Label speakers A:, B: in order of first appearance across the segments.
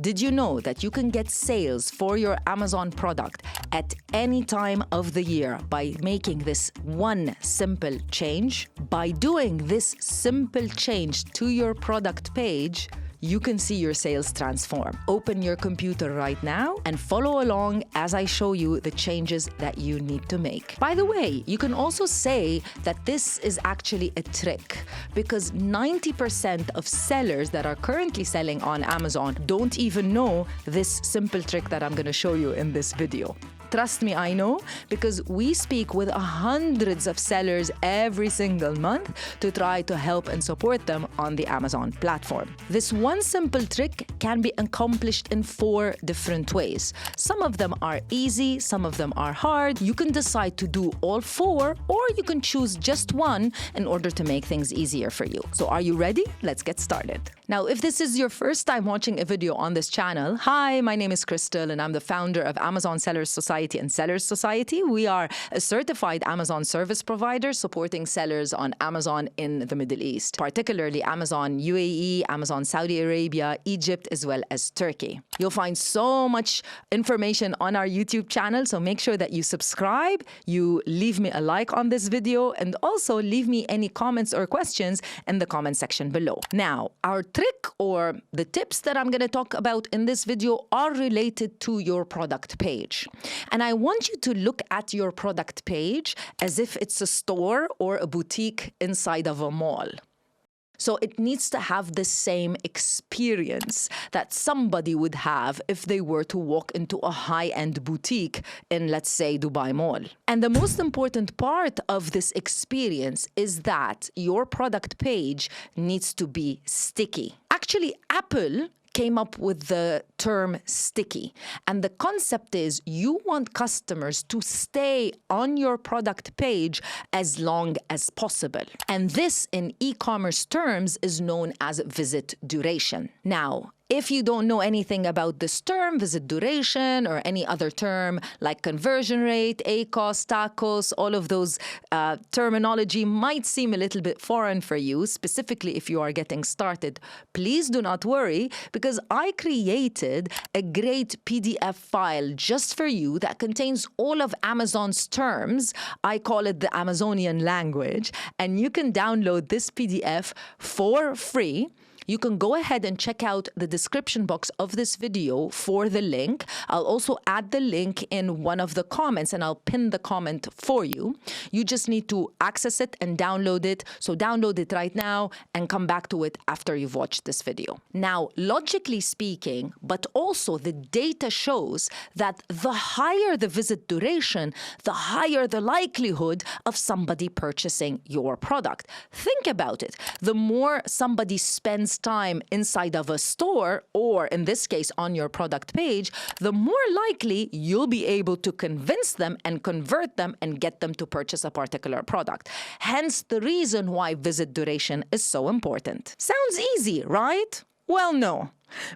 A: Did you know that you can get sales for your Amazon product at any time of the year by making this one simple change? By doing this simple change to your product page, you can see your sales transform. Open your computer right now and follow along as I show you the changes that you need to make. By the way, you can also say that this is actually a trick because 90% of sellers that are currently selling on Amazon don't even know this simple trick that I'm going to show you in this video. Trust me, I know, because we speak with hundreds of sellers every single month to try to help and support them on the Amazon platform. This one simple trick can be accomplished in 4 different ways. Some of them are easy, some of them are hard. You can decide to do all 4, or you can choose just one in order to make things easier for you. So are you ready? Let's get started. Now, if this is your first time watching a video on this channel, hi, my name is Crystal and I'm the founder of Amazon Sellers Society and Sellers Society. We are a certified Amazon service provider supporting sellers on Amazon in the Middle East, particularly Amazon UAE, Amazon Saudi Arabia, Egypt, as well as Turkey. You'll find so much information on our YouTube channel, so make sure that you subscribe, you leave me a like on this video, and also leave me any comments or questions in the comment section below. Now, our trick or the tips that I'm going to talk about in this video are related to your product page. And I want you to look at your product page as if it's a store or a boutique inside of a mall. So it needs to have the same experience that somebody would have if they were to walk into a high-end boutique in, let's say, Dubai Mall. And the most important part of this experience is that your product page needs to be sticky. Actually, Apple came up with the term sticky. And the concept is you want customers to stay on your product page as long as possible. And this in e-commerce terms is known as visit duration. Now, if you don't know anything about this term, visit duration, or any other term like conversion rate, ACOS, TACOS, all of those terminology might seem a little bit foreign for you, specifically if you are getting started. Please do not worry, because I created a great PDF file just for you that contains all of Amazon's terms. I call it the Amazonian language, and you can download this PDF for free. You can go ahead and check out the description box of this video for the link. I'll also add the link in one of the comments and I'll pin the comment for you. You just need to access it and download it. So download it right now and come back to it after you've watched this video. Now, logically speaking, but also the data shows that the higher the visit duration, the higher the likelihood of somebody purchasing your product. Think about it. The more somebody spends time inside of a store, or in this case on your product page, the more likely you'll be able to convince them and convert them and get them to purchase a particular product. Hence the reason why visit duration is so important. Sounds easy, right? Well, no.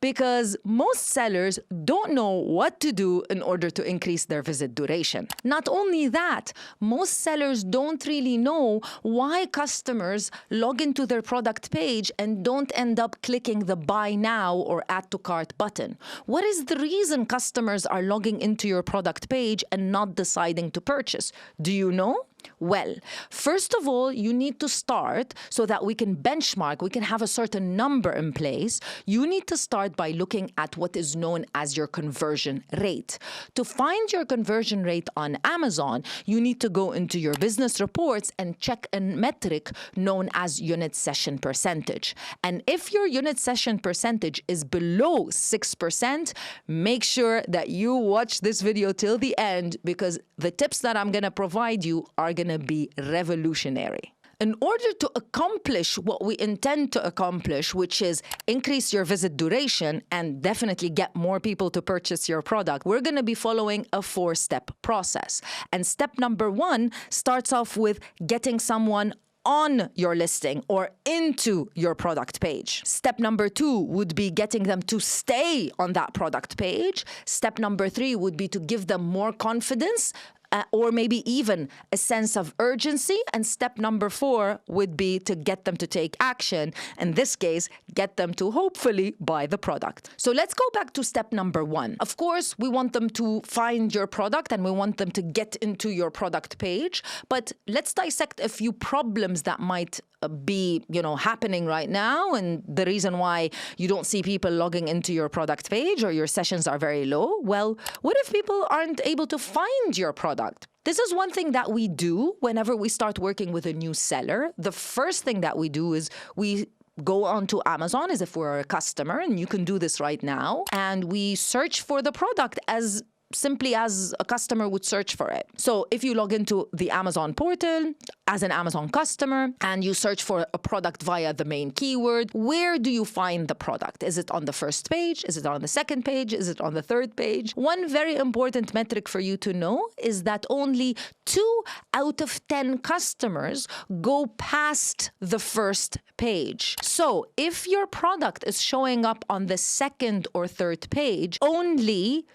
A: Because most sellers don't know what to do in order to increase their visit duration. Not only that, most sellers don't really know why customers log into their product page and don't end up clicking the buy now or add to cart button. What is the reason customers are logging into your product page and not deciding to purchase? Do you know? Well, first of all, you need to start so that we can benchmark, we can have a certain number in place. You need to start by looking at what is known as your conversion rate. To find your conversion rate on Amazon, you need to go into your business reports and check a metric known as unit session percentage. And if your unit session percentage is below 6%, make sure that you watch this video till the end, because the tips that I'm going to provide you are going to be revolutionary. In order to accomplish what we intend to accomplish, which is increase your visit duration and definitely get more people to purchase your product, we're going to be following a 4-step process. And step number 1 starts off with getting someone on your listing or into your product page. Step number 2 would be getting them to stay on that product page. Step number 3 would be to give them more confidence or maybe even a sense of urgency. And step number 4 would be to get them to take action. In this case, get them to hopefully buy the product. So let's go back to step number 1. Of course, we want them to find your product and we want them to get into your product page. But let's dissect a few problems that might be, happening right now, and the reason why you don't see people logging into your product page or your sessions are very low. Well, what if people aren't able to find your product? This is one thing that we do whenever we start working with a new seller. The first thing that we do is we go onto Amazon as if we're a customer, and you can do this right now, and we search for the product as simply as a customer would search for it. So if you log into the Amazon portal as an Amazon customer and you search for a product via the main keyword, where do you find the product? Is it on the first page? Is it on the second page? Is it on the third page? One very important metric for you to know is that only 2 out of 10 customers go past the first page. So if your product is showing up on the second or third page, only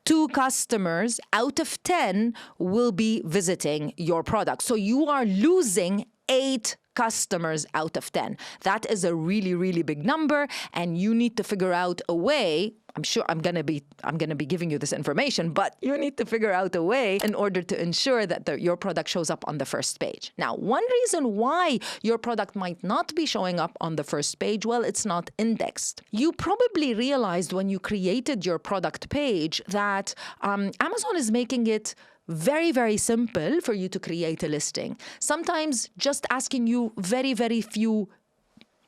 A: 2 customers out of 10 will be visiting your product. So you are losing 8 customers out of 10. That is a really, really big number, and you need to figure out a way. I'm sure I'm gonna be giving you this information, but you need to figure out a way in order to ensure that your product shows up on the first page. Now, one reason why your product might not be showing up on the first page, well, it's not indexed. You probably realized when you created your product page that Amazon is making it very, very simple for you to create a listing. Sometimes just asking you very, very few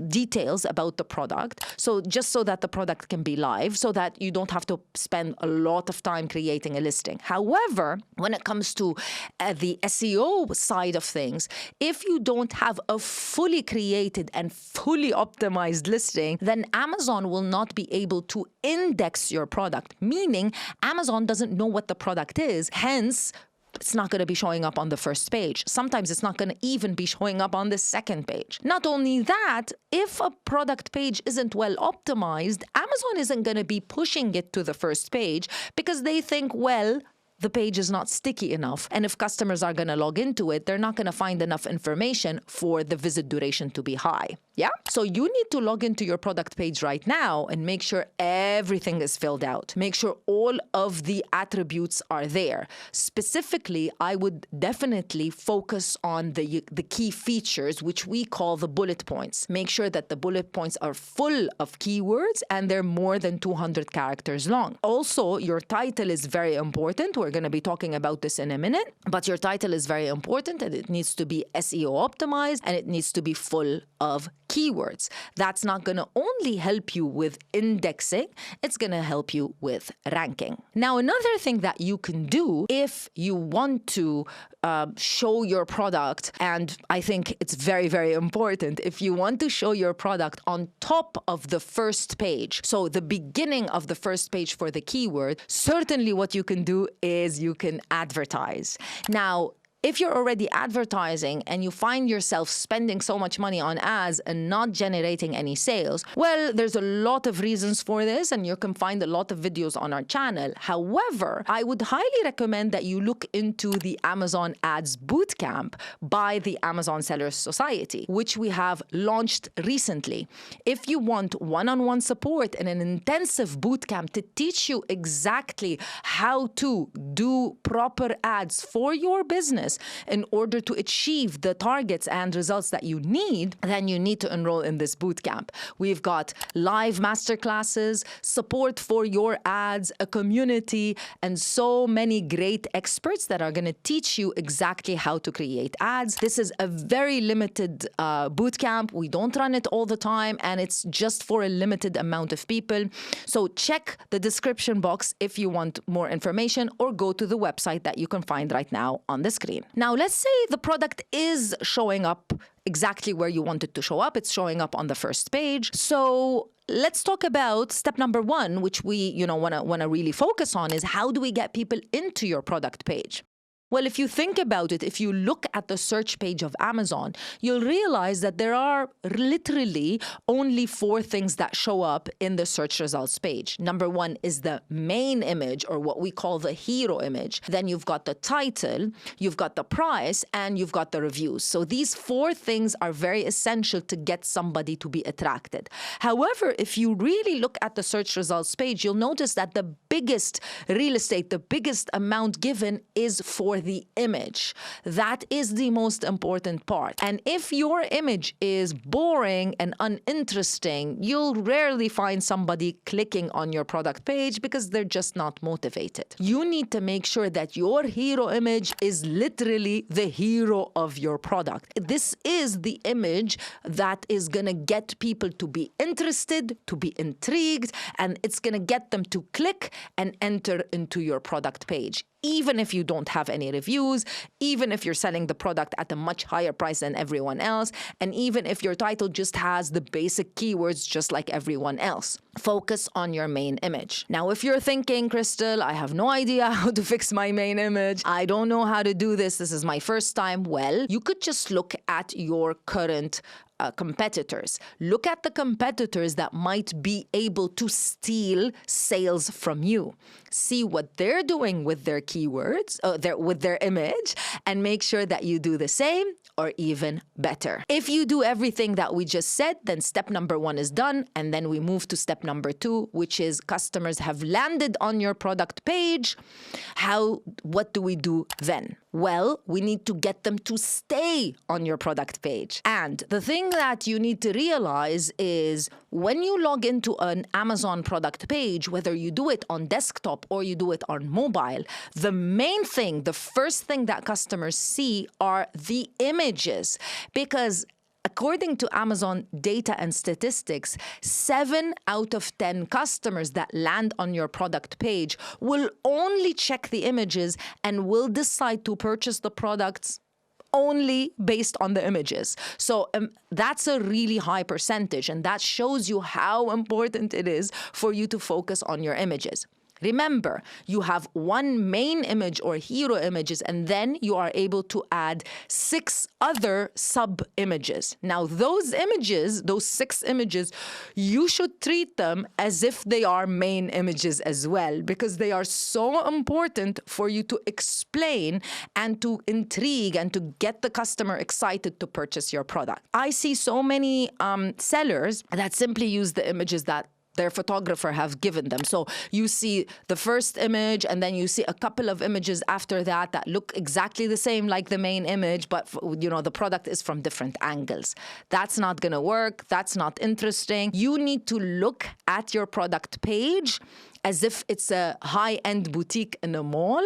A: details about the product, so just so that the product can be live, so that you don't have to spend a lot of time creating a listing. However, when it comes to the SEO side of things, if you don't have a fully created and fully optimized listing, then Amazon will not be able to index your product, meaning Amazon doesn't know what the product is. Hence, it's not going to be showing up on the first page. Sometimes it's not going to even be showing up on the second page. Not only that, if a product page isn't well optimized, Amazon isn't going to be pushing it to the first page because they think, well, the page is not sticky enough. And if customers are going to log into it, they're not going to find enough information for the visit duration to be high. Yeah? So you need to log into your product page right now and make sure everything is filled out. Make sure all of the attributes are there. Specifically, I would definitely focus on the key features, which we call the bullet points. Make sure that the bullet points are full of keywords and they're more than 200 characters long. Also, your title is very important. We're going to be talking about this in a minute, but your title is very important and it needs to be SEO optimized and it needs to be full of keywords. That's not going to only help you with indexing, it's going to help you with ranking. Now, another thing that you can do if you want to show your product, and I think it's very, very important, if you want to show your product on top of the first page, so the beginning of the first page for the keyword, certainly what you can do is you can advertise. Now, if you're already advertising and you find yourself spending so much money on ads and not generating any sales, well, there's a lot of reasons for this, and you can find a lot of videos on our channel. However, I would highly recommend that you look into the Amazon Ads Bootcamp by the Amazon Sellers Society, which we have launched recently. If you want one-on-one support and an intensive bootcamp to teach you exactly how to do proper ads for your business, in order to achieve the targets and results that you need, then you need to enroll in this bootcamp. We've got live masterclasses, support for your ads, a community, and so many great experts that are going to teach you exactly how to create ads. This is a very limited bootcamp. We don't run it all the time, and it's just for a limited amount of people. So check the description box if you want more information, or go to the website that you can find right now on the screen. Now, let's say the product is showing up exactly where you want it to show up. It's showing up on the first page. So let's talk about step number 1, which we want to really focus on, is how do we get people into your product page? Well, if you think about it, if you look at the search page of Amazon, you'll realize that there are literally only 4 things that show up in the search results page. Number 1 is the main image, or what we call the hero image. Then you've got the title, you've got the price, and you've got the reviews. So these 4 things are very essential to get somebody to be attracted. However, if you really look at the search results page, you'll notice that the biggest real estate, the biggest amount given is for the image. That is the most important part. And if your image is boring and uninteresting, you'll rarely find somebody clicking on your product page because they're just not motivated. You need to make sure that your hero image is literally the hero of your product. This is the image that is going to get people to be interested, to be intrigued, and it's going to get them to click and enter into your product page. Even if you don't have any reviews, even if you're selling the product at a much higher price than everyone else, and even if your title just has the basic keywords just like everyone else. Focus on your main image. Now, if you're thinking, Crystal, I have no idea how to fix my main image, I don't know how to do this, this is my first time, well, you could just look at your current competitors. Look at the competitors that might be able to steal sales from you. See what they're doing with their keywords, with their image, and make sure that you do the same or even better. If you do everything that we just said, then step number 1 is done. And then we move to step number 2, which is customers have landed on your product page. What do we do then? Well, we need to get them to stay on your product page. And the thing that you need to realize is when you log into an Amazon product page, whether you do it on desktop or you do it on mobile, the main thing, the first thing that customers see are the images. Because according to Amazon data and statistics, 7 out of 10 customers that land on your product page will only check the images and will decide to purchase the products only based on the images. So that's a really high percentage, and that shows you how important it is for you to focus on your images. Remember, you have 1 main image or hero images, and then you are able to add 6 other sub-images. Now, those images, those 6 images, you should treat them as if they are main images as well, because they are so important for you to explain and to intrigue and to get the customer excited to purchase your product. I see so many sellers that simply use the images that their photographer have given them. So you see the first image, and then you see a couple of images after that that look exactly the same like the main image, but the product is from different angles. That's not going to work. That's not interesting. You need to look at your product page as if it's a high-end boutique in a mall.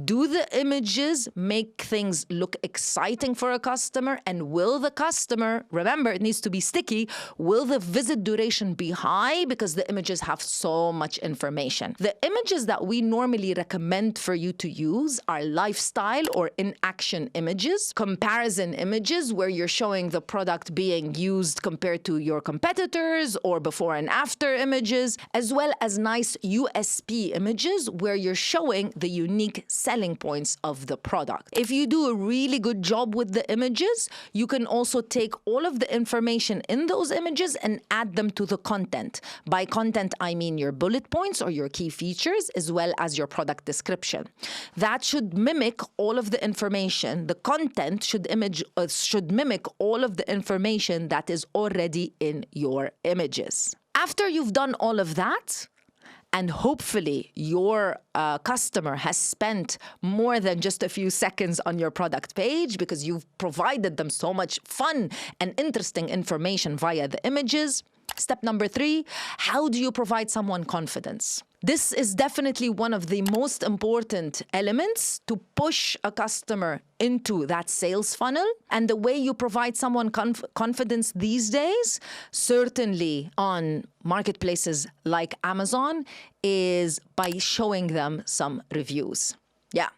A: Do the images make things look exciting for a customer? And will the customer, remember, it needs to be sticky, will the visit duration be high because the images have so much information? The images that we normally recommend for you to use are lifestyle or in-action images, comparison images where you're showing the product being used compared to your competitors, or before and after images, as well as nice USP images where you're showing the unique selling points of the product. If you do a really good job with the images, you can also take all of the information in those images and add them to the content. By content, I mean your bullet points or your key features, as well as your product description. That should mimic all of the information. The content should mimic all of the information that is already in your images. After you've done all of that, and hopefully your customer has spent more than just a few seconds on your product page because you've provided them so much fun and interesting information via the images. Step number 3, how do you provide someone confidence? This is definitely one of the most important elements to push a customer into that sales funnel. And the way you provide someone confidence these days, certainly on marketplaces like Amazon, is by showing them some reviews. Yeah.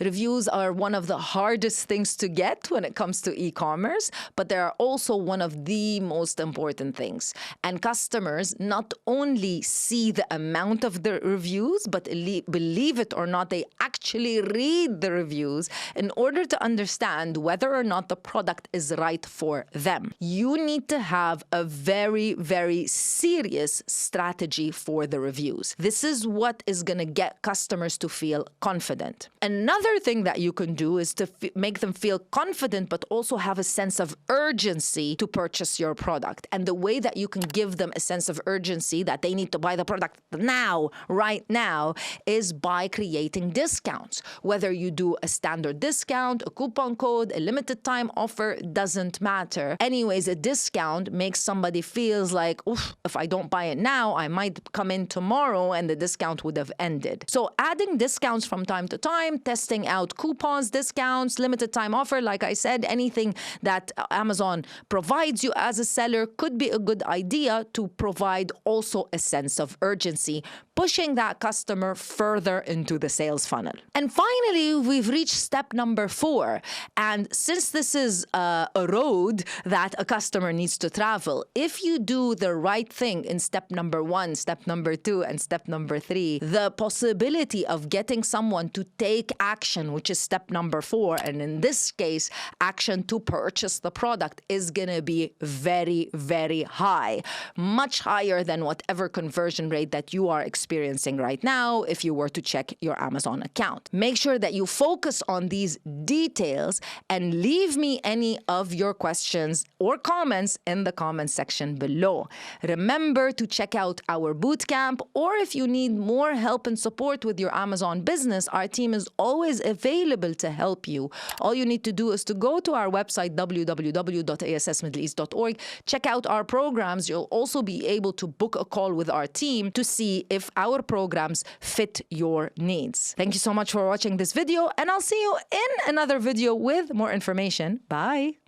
A: Reviews are one of the hardest things to get when it comes to e-commerce, but they are also one of the most important things. And customers not only see the amount of the reviews, but believe it or not, they actually read the reviews in order to understand whether or not the product is right for them. You need to have a very, very serious strategy for the reviews. This is what is going to get customers to feel confident. Another thing that you can do is to make them feel confident, but also have a sense of urgency to purchase your product. And the way that you can give them a sense of urgency that they need to buy the product now, right now, is by creating discounts. Whether you do a standard discount, a coupon code, a limited time offer, doesn't matter. Anyways, a discount makes somebody feels like, oof, if I don't buy it now, I might come in tomorrow and the discount would have ended. So adding discounts from time to time, testing out coupons, discounts, limited time offer, like I said, anything that Amazon provides you as a seller could be a good idea to provide also a sense of urgency, pushing that customer further into the sales funnel. And finally, we've reached step number 4. And since this is a road that a customer needs to travel, if you do the right thing in step number 1, step number 2, and step number 3, the possibility of getting someone to take action, which is step number 4, and in this case, action to purchase the product, is going to be very, very high, much higher than whatever conversion rate that you are experiencing right now if you were to check your Amazon account. Make sure that you focus on these details and leave me any of your questions or comments in the comment section below. Remember to check out our bootcamp, or if you need more help and support with your Amazon business, our team is always available to help you. All you need to do is to go to our website, www.assmiddleeast.org, check out our programs. You'll also be able to book a call with our team to see if our programs fit your needs. Thank you so much for watching this video, and I'll see you in another video with more information. Bye.